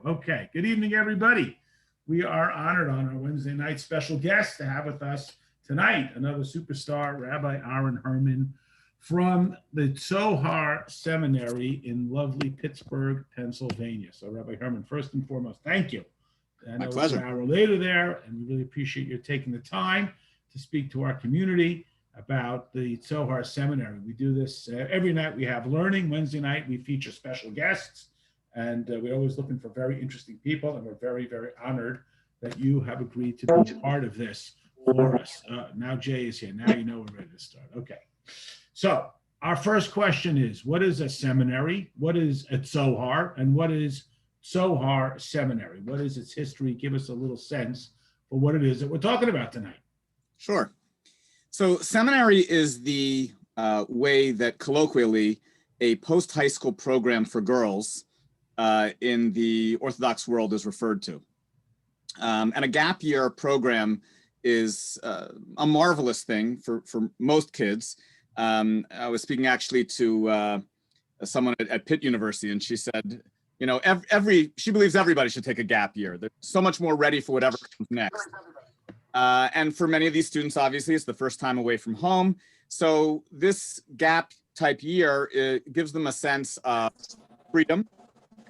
Okay, good evening, everybody. We are honored on our Wednesday night special guest to have with us tonight another superstar, Rabbi Aaron Herman from the Tzohar Seminary in lovely Pittsburgh, Pennsylvania. So, Rabbi Herman, first and foremost, thank you. I My know it's an pleasure. hour later there, and we really appreciate your taking the time to speak to our community about the Tzohar Seminary. We do this every night. We have learning. Wednesday night, we feature special guests. And we're always looking for very interesting people, and we're very, very honored that you have agreed to be part of this for us. Now Jay is here. Now you know we're ready to start. Okay. So our first question is, what is a seminary? What is a Tzohar? And what is Tzohar Seminary? What is its history? Give us a little sense for what it is that we're talking about tonight. Sure. So seminary is the way that colloquially a post-high school program for girls in the Orthodox world is referred to. And a gap year program is a marvelous thing for most kids. I was speaking actually to someone at Pitt University, and she said, you know, she believes everybody should take a gap year. They're so much more ready for whatever comes next. And for many of these students, obviously, it's the first time away from home. So this gap type year, it gives them a sense of freedom,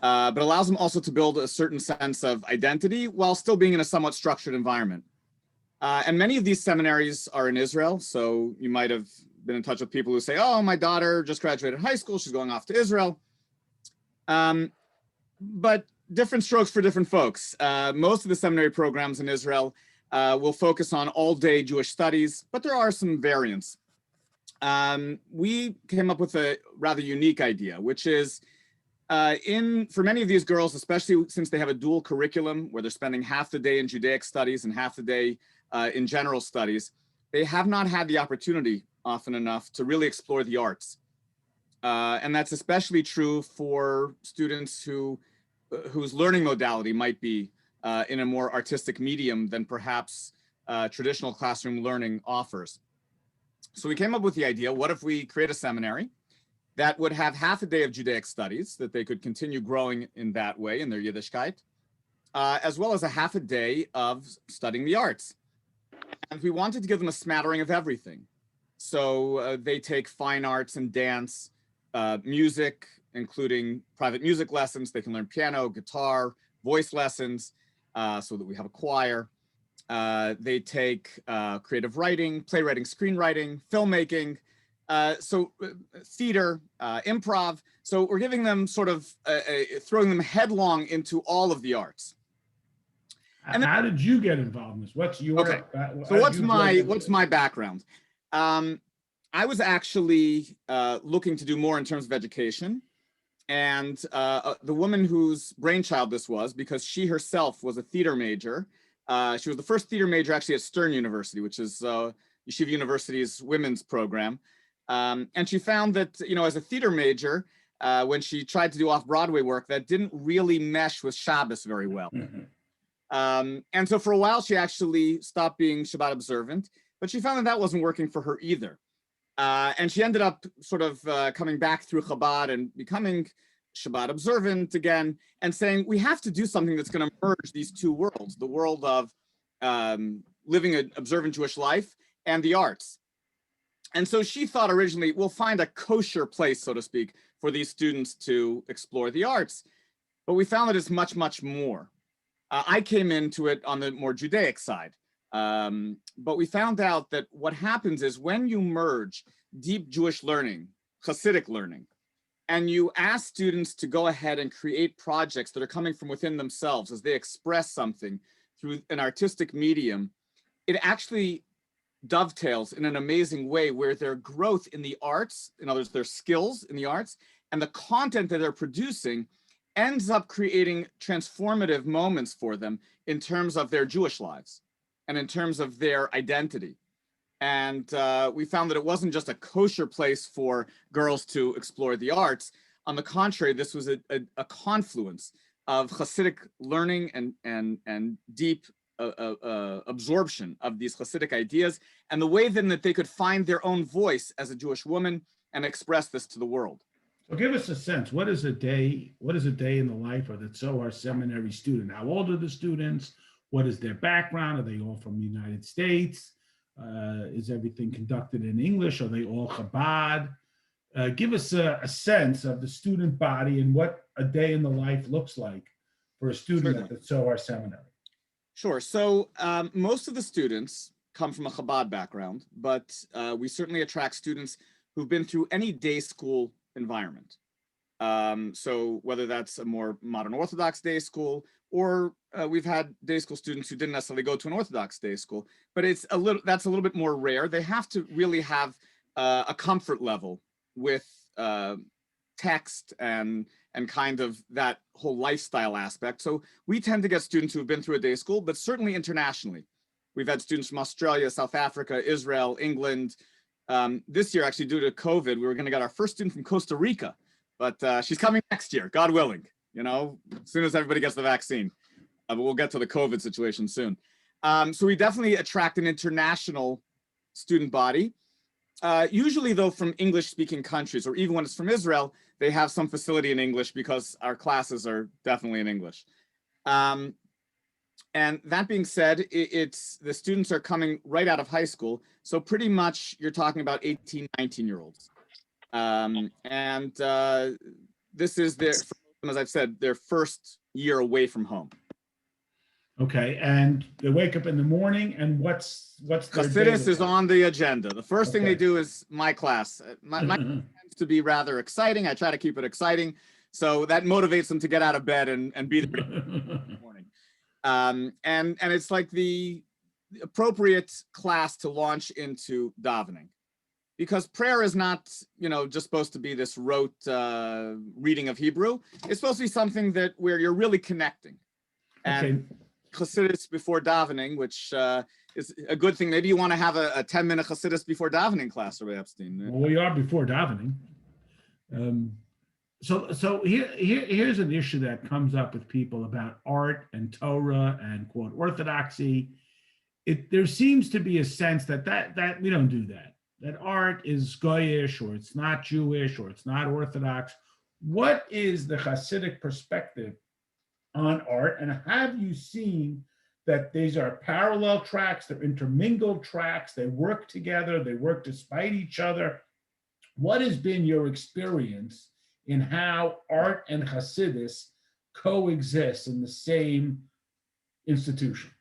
but allows them also to build a certain sense of identity while still being in a somewhat structured environment. And many of these seminaries are in Israel. So you might have been in touch with people who say, oh, my daughter just graduated high school, she's going off to Israel. But different strokes for different folks. Most of the seminary programs in Israel will focus on all-day Jewish studies, but there are some variants. We came up with a rather unique idea, which is for many of these girls, especially since they have a dual curriculum where they're spending half the day in Judaic studies and half the day in general studies, they have not had the opportunity often enough to really explore the arts. And that's especially true for students whose learning modality might be in a more artistic medium than perhaps traditional classroom learning offers. So we came up with the idea, what if we create a seminary that would have half a day of Judaic studies that they could continue growing in that way in their Yiddishkeit, as well as a half a day of studying the arts. And we wanted to give them a smattering of everything. So they take fine arts and dance, music, including private music lessons. They can learn piano, guitar, voice lessons, so that we have a choir. They take creative writing, playwriting, screenwriting, filmmaking, theater, improv. So we're giving them sort of throwing them headlong into all of the arts. And how did you get involved in this? What's your okay? So what's my background? I was actually looking to do more in terms of education, and the woman whose brainchild this was, because she herself was a theater major. She was the first theater major actually at Stern University, which is Yeshiva University's women's program. And she found that, you know, as a theater major, when she tried to do off-Broadway work, that didn't really mesh with Shabbos very well. Mm-hmm. And so for a while, she actually stopped being Shabbat observant, but she found that wasn't working for her either. And she ended up sort of coming back through Chabad and becoming Shabbat observant again, and saying, we have to do something that's going to merge these two worlds, the world of living an observant Jewish life and the arts. And so she thought originally, we'll find a kosher place, so to speak, for these students to explore the arts. But we found that it's much, much more. I came into it on the more Judaic side. But we found out that what happens is when you merge deep Jewish learning, Hasidic learning, and you ask students to go ahead and create projects that are coming from within themselves as they express something through an artistic medium, it actually dovetails in an amazing way where their growth in the arts, in other words, their skills in the arts, and the content that they're producing ends up creating transformative moments for them in terms of their Jewish lives and in terms of their identity. And we found that it wasn't just a kosher place for girls to explore the arts. On the contrary, this was a confluence of Hasidic learning and deep absorption of these Hasidic ideas, and the way then that they could find their own voice as a Jewish woman and express this to the world. So give us a sense. What is a day? What is a day in the life of the Tzohar Seminary student? How old are the students? What is their background? Are they all from the United States? Is everything conducted in English? Are they all Chabad? Give us a sense of the student body and what a day in the life looks like for a student Certainly. at the Tzohar Seminary. Sure. So most of the students come from a Chabad background, but we certainly attract students who've been through any day school environment. So whether that's a more modern Orthodox day school, or we've had day school students who didn't necessarily go to an Orthodox day school, but that's a little bit more rare. They have to really have a comfort level with text and kind of that whole lifestyle aspect. So we tend to get students who have been through a day school, but certainly internationally. We've had students from Australia, South Africa, Israel, England. This year, actually, due to COVID, we were going to get our first student from Costa Rica, but she's coming next year, God willing, as soon as everybody gets the vaccine. But we'll get to the COVID situation soon. So we definitely attract an international student body. Usually, though, from English-speaking countries, or even when it's from Israel, they have some facility in English because our classes are definitely in English. And that being said, it's the students are coming right out of high school. So pretty much you're talking about 18, 19-year-olds. This is as I've said, their first year away from home. Okay, and they wake up in the morning, and what's their Chassidus is on the agenda. The first thing they do is my class. My tends to be rather exciting. I try to keep it exciting, so that motivates them to get out of bed and be there in the morning. And it's like the appropriate class to launch into davening, because prayer is not just supposed to be this rote reading of Hebrew. It's supposed to be something where you're really connecting. And Chassidus before davening, which is a good thing. Maybe you want to have a 10-minute Chassidus before davening class, Rabbi Epstein. Well, we are before davening. So here's an issue that comes up with people about art and Torah and quote orthodoxy. There seems to be a sense that we don't do that. That art is goyish, or it's not Jewish, or it's not Orthodox. What is the Hasidic perspective on art, and have you seen that these are parallel tracks, they're intermingled tracks, they work together, they work despite each other? What has been your experience in how art and Hasidus coexist in the same institution?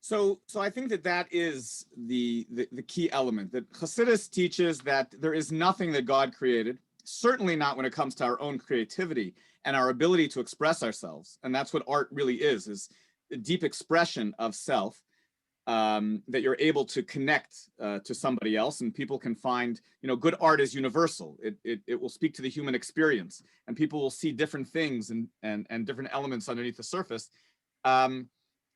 So I think that is the key element, that Hasidus teaches that there is nothing that God created, certainly not when it comes to our own creativity and our ability to express ourselves. And that's what art really is a deep expression of self, that you're able to connect to somebody else, and people can find, good art is universal. It will speak to the human experience, and people will see different things and different elements underneath the surface.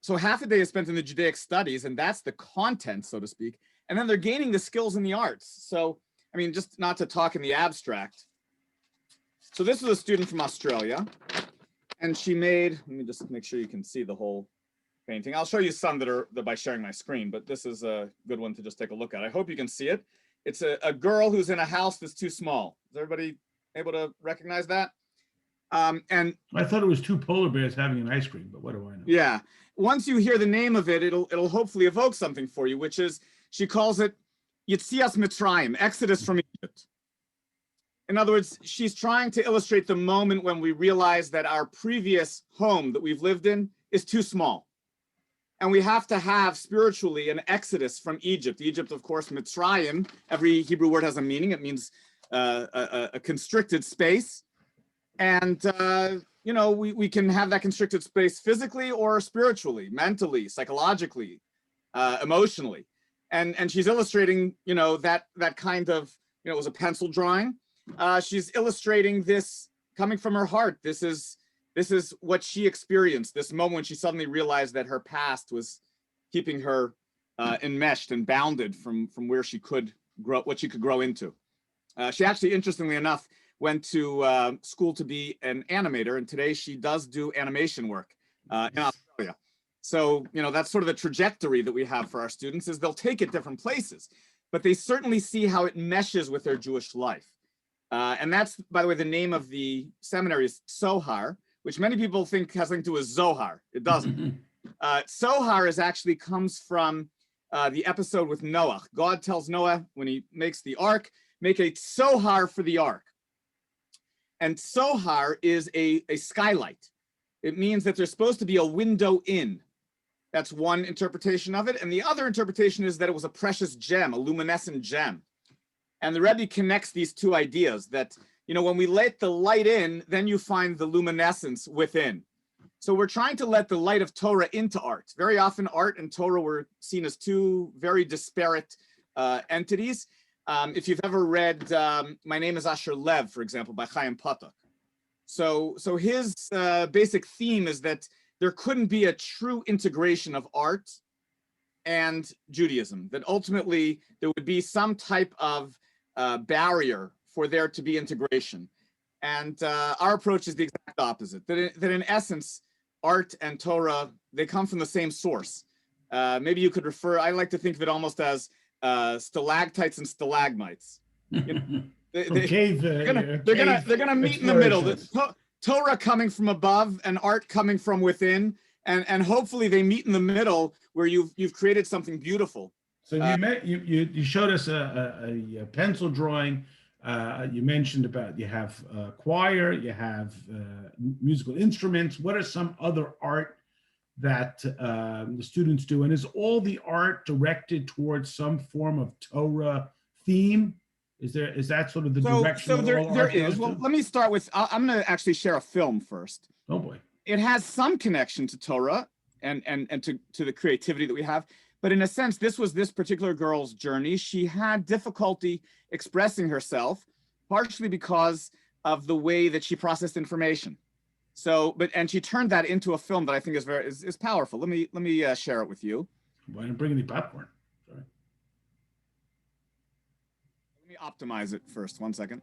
So half a day is spent in the Judaic studies, and that's the content, so to speak. And then they're gaining the skills in the arts. So, just not to talk in the abstract. So this is a student from Australia, and she made, let me just make sure you can see the whole painting. I'll show you some that are by sharing my screen, but this is a good one to just take a look at. I hope you can see it. It's a girl who's in a house that's too small. Is everybody able to recognize that? And I thought it was two polar bears having an ice cream, but what do I know? Yeah. Once you hear the name of it, it'll hopefully evoke something for you, which is, she calls it Yetzias Mitzrayim, Exodus from Egypt. In other words, she's trying to illustrate the moment when we realize that our previous home that we've lived in is too small. And we have to have spiritually an exodus from Egypt. Egypt, of course, Mitzrayim, every Hebrew word has a meaning. It means a constricted space. And, we can have that constricted space physically or spiritually, mentally, psychologically, emotionally. And she's illustrating, that kind of, it was a pencil drawing. She's illustrating this coming from her heart. This is what she experienced, this moment when she suddenly realized that her past was keeping her enmeshed and bounded from where she could grow, what she could grow into. She actually, interestingly enough, went to school to be an animator, and today she does do animation work in Australia. So, that's sort of the trajectory that we have for our students, is they'll take it different places, but they certainly see how it meshes with their Jewish life. And that's, by the way, the name of the seminary is Tzohar, which many people think has something to do with Zohar. It doesn't. Tzohar actually comes from the episode with Noah. God tells Noah when he makes the ark, make a Tzohar for the ark. And Tzohar is a skylight. It means that there's supposed to be a window in. That's one interpretation of it. And the other interpretation is that it was a precious gem, a luminescent gem. And the Rebbe connects these two ideas that, when we let the light in, then you find the luminescence within. So we're trying to let the light of Torah into art. Very often art and Torah were seen as two very disparate entities. If you've ever read My Name is Asher Lev, for example, by Chaim Potok. So his basic theme is that there couldn't be a true integration of art and Judaism, that ultimately there would be some type of barrier for there to be integration. And our approach is the exact opposite, that in essence, art and Torah, they come from the same source. Maybe you could I like to think of it almost as stalactites and stalagmites. They're gonna meet in the middle. The Torah coming from above and art coming from within, and hopefully they meet in the middle where you've created something beautiful. So you showed us a pencil drawing. You mentioned about you have choir, you have musical instruments. What are some other art that the students do? And is all the art directed towards some form of Torah theme? Is that sort of the direction? So there is. Well, let me start with, I'm going to actually share a film first. Oh boy. It has some connection to Torah and to the creativity that we have. But in a sense, this was this particular girl's journey. She had difficulty expressing herself, partially because of the way that she processed information. And she turned that into a film that I think is powerful. Let me share it with you. Why don't bring any popcorn? Sorry. Let me optimize it first. 1 second.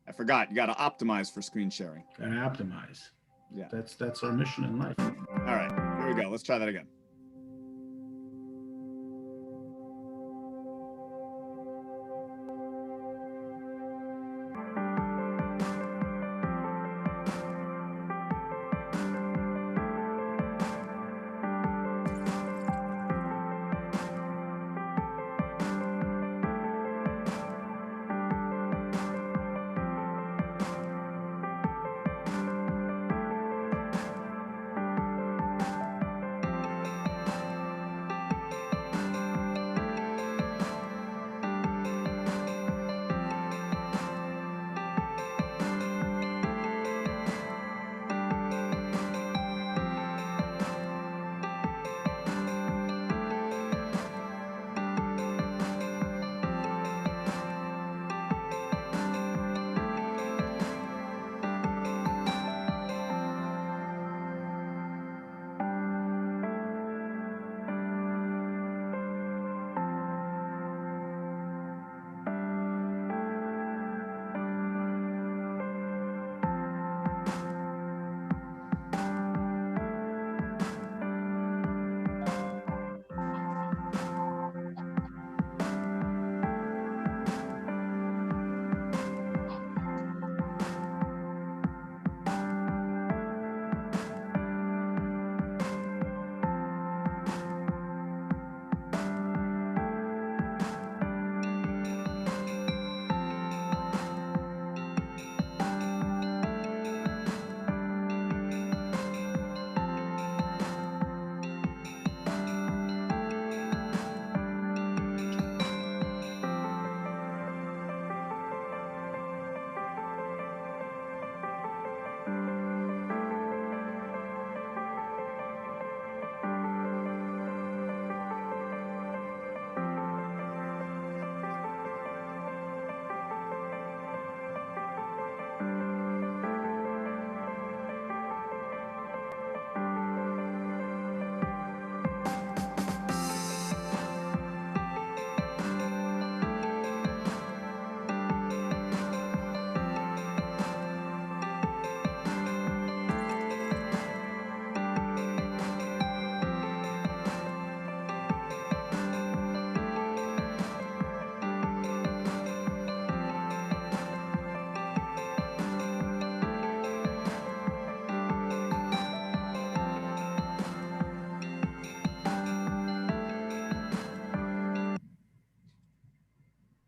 I forgot. You got to optimize for screen sharing. Gotta optimize. Yeah. That's our mission in life. All right. Here we go. Let's try that again.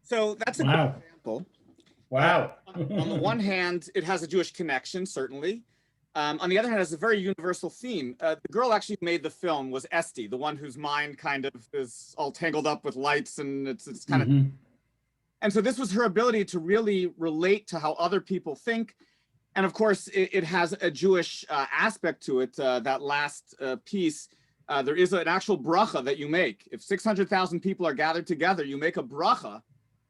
So that's a good Wow. example. Wow. On the one hand, it has a Jewish connection, certainly. On the other hand, it has a very universal theme. The girl actually who made the film was Esty, the one whose mind kind of is all tangled up with lights, and it's kind of. And so this was her ability to really relate to how other people think. And of course, it has a Jewish aspect to it. That last piece, there is an actual bracha that you make. If 600,000 people are gathered together, you make a bracha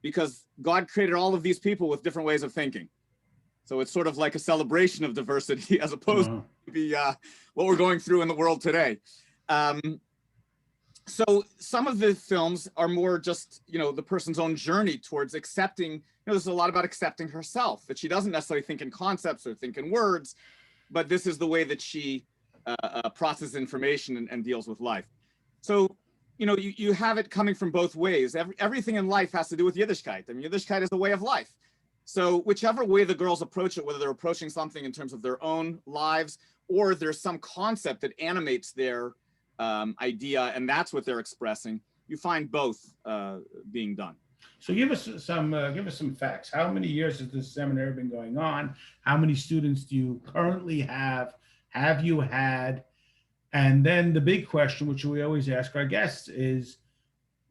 because God created all of these people with different ways of thinking. So it's sort of like a celebration of diversity as opposed to what we're going through in the world today. So some of the films are more just, the person's own journey towards accepting, there's a lot about accepting herself, that she doesn't necessarily think in concepts or think in words, but this is the way that she processes information and deals with life. So, you have it coming from both ways. Everything in life has to do with Yiddishkeit. I mean, Yiddishkeit is the way of life. So whichever way the girls approach it, whether they're approaching something in terms of their own lives, or there's some concept that animates their idea, and that's what they're expressing, you find both being done. So give us some facts. How many years has this seminary been going on? How many students do you currently have? Have you had? And then the big question, which we always ask our guests, is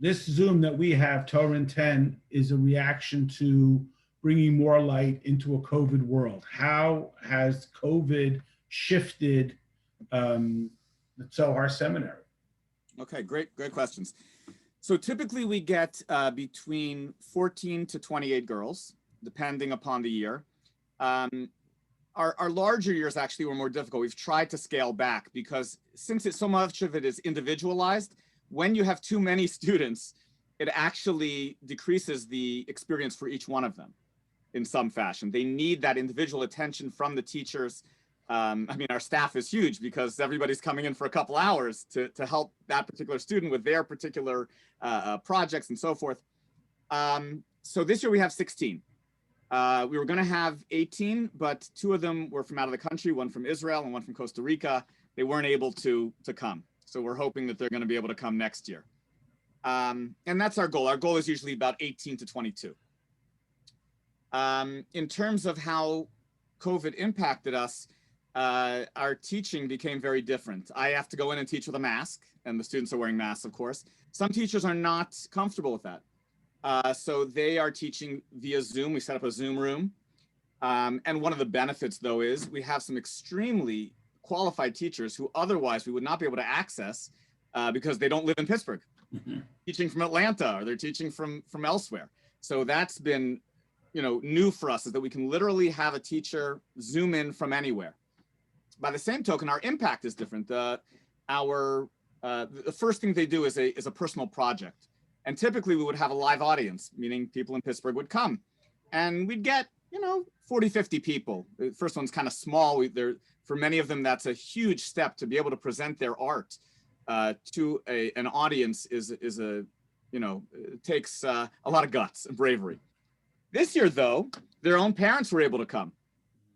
this Zoom that we have, Torah in 10, is a reaction to bringing more light into a COVID world. How has COVID shifted the Tzohar Seminary? Okay, great questions. So typically we get between 14 to 28 girls, depending upon the year. Our larger years actually were more difficult. We've tried to scale back because since so much of it is individualized, when you have too many students, it actually decreases the experience for each one of them in some fashion. They need that individual attention from the teachers. Our staff is huge because everybody's coming in for a couple hours to help that particular student with their particular projects and so forth. So this year we have 16. We were going to have 18, but 2 of them were from out of the country, one from Israel and one from Costa Rica. They weren't able to come. So we're hoping that they're going to be able to come next year. And that's our goal. Our goal is usually about 18 to 22. In terms of how COVID impacted us, our teaching became very different. I have to go in and teach with a mask, and the students are wearing masks, of course. Some teachers are not comfortable with that. So they are teaching via Zoom. We set up a Zoom room. And one of the benefits, though, is we have some extremely qualified teachers who otherwise we would not be able to access because they don't live in Pittsburgh, teaching from Atlanta, or they're teaching from elsewhere. So that's been new for us, is that we can literally have a teacher Zoom in from anywhere. By the same token, our impact is different. The first thing they do is a personal project. And typically we would have a live audience, meaning people in Pittsburgh would come. And we'd get, 40, 50 people. The first one's kind of small. For many of them, that's a huge step to be able to present their art to an audience it takes a lot of guts and bravery. This year, though, their own parents were able to come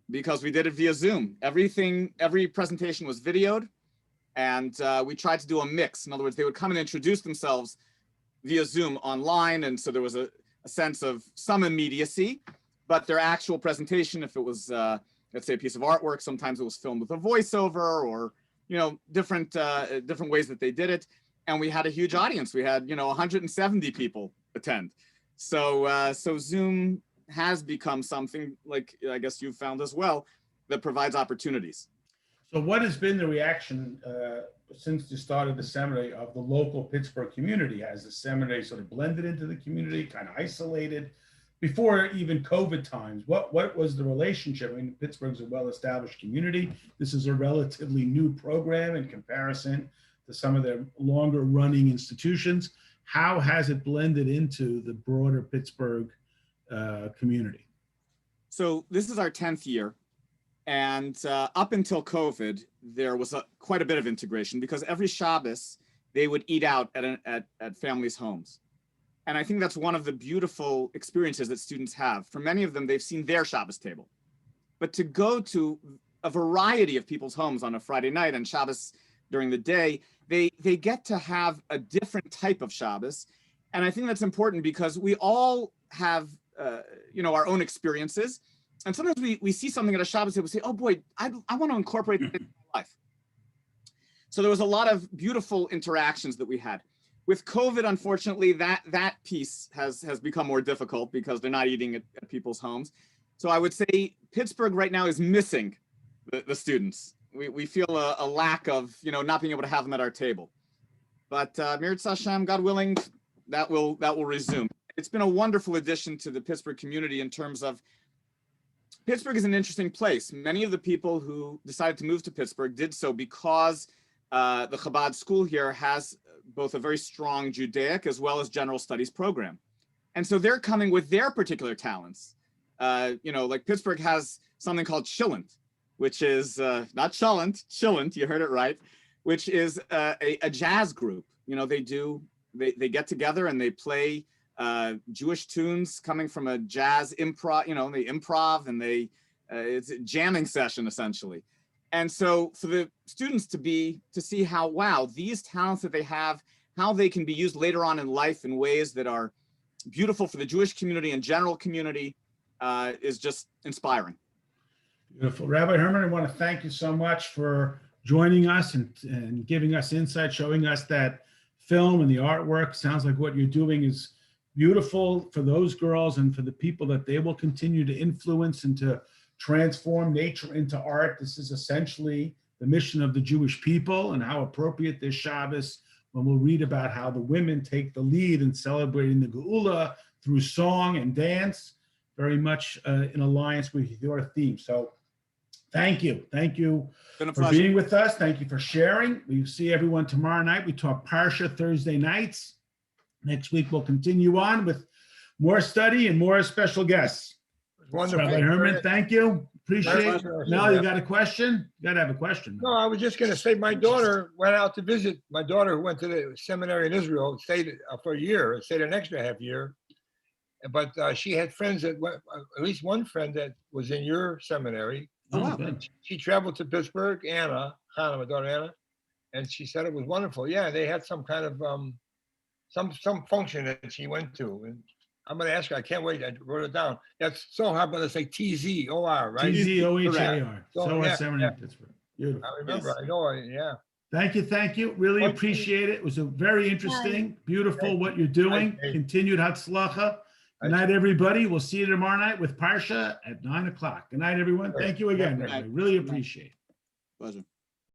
because we did it via Zoom. Every presentation was videoed, and we tried to do a mix. In other words, they would come and introduce themselves via Zoom online, and so there was a sense of some immediacy, but their actual presentation, if it was, let's say, a piece of artwork, sometimes it was filmed with a voiceover or, different ways that they did it. And we had a huge audience. We had, 170 people attend. So Zoom has become something, like I guess you've found as well, that provides opportunities. So what has been the reaction since the start of the seminary of the local Pittsburgh community? Has the seminary sort of blended into the community, kind of isolated? Before even COVID times, what was the relationship? I mean, Pittsburgh's a well-established community. This is a relatively new program in comparison to some of their longer running institutions. How has it blended into the broader Pittsburgh community? So this is our 10th year. And up until COVID, there was quite a bit of integration because every Shabbos, they would eat out at families' homes. And I think that's one of the beautiful experiences that students have. For many of them, they've seen their Shabbos table. But to go to a variety of people's homes on a Friday night and Shabbos during the day, they get to have a different type of Shabbos. And I think that's important because we all have, our own experiences. And sometimes we see something at a Shabbos and we say, oh boy, I want to incorporate that into my life. So there was a lot of beautiful interactions that we had. With COVID, unfortunately, that piece has become more difficult because they're not eating at people's homes. So I would say Pittsburgh right now is missing the students. We feel a lack of, not being able to have them at our table. But Mirz Hashem, God willing, that will resume. It's been a wonderful addition to the Pittsburgh community in terms of Pittsburgh is an interesting place. Many of the people who decided to move to Pittsburgh did so because the Chabad school here has both a very strong Judaic as well as general studies program. And so they're coming with their particular talents. Like Pittsburgh has something called Chillent, which is not Chillent, you heard it right, which is a jazz group. They get together and they play Jewish tunes coming from a jazz improv, they improv and it's a jamming session essentially. And so for the students to see how, wow, these talents that they have, how they can be used later on in life in ways that are beautiful for the Jewish community and general community is just inspiring. Beautiful. Rabbi Herman, I want to thank you so much for joining us and giving us insight, showing us that film and the artwork. Sounds like what you're doing is beautiful for those girls and for the people that they will continue to influence and to transform nature into art. This is essentially the mission of the Jewish people, and how appropriate this Shabbos when we'll read about how the women take the lead in celebrating the Geula through song and dance, very much in alliance with your theme. So thank you. Thank you for being with us. Thank you for sharing. We see everyone tomorrow night. We talk Parsha Thursday nights. Next week, we'll continue on with more study and more special guests. Wonderful. Rabbi Herman, thank you. Appreciate it. Now you Yeah. got a question? You got to have a question. No, I was just going to say my daughter went out to visit. My daughter, who went to the seminary in Israel, stayed for a year, stayed an extra half year. But she had friends at least one friend that was in your seminary. Oh, wow. Good. She traveled to Pittsburgh, Hannah, my daughter Anna, and she said it was wonderful. Yeah, they had some kind of some function that she went to, and I'm going to ask her. I can't wait. I wrote it down. That's Tzohar. I'm going to say Tzor, right? Tzohar. Tzohar Seminary, Pittsburgh. Beautiful. I remember. Yes. I know. Yeah. Thank you. Really appreciate it. It was a very interesting, beautiful what you're doing. Continued Hatzlacha. Good night, everybody. We'll see you tomorrow night with Parsha at 9 o'clock. Good night, everyone. Thank you again. I really appreciate it. Pleasure.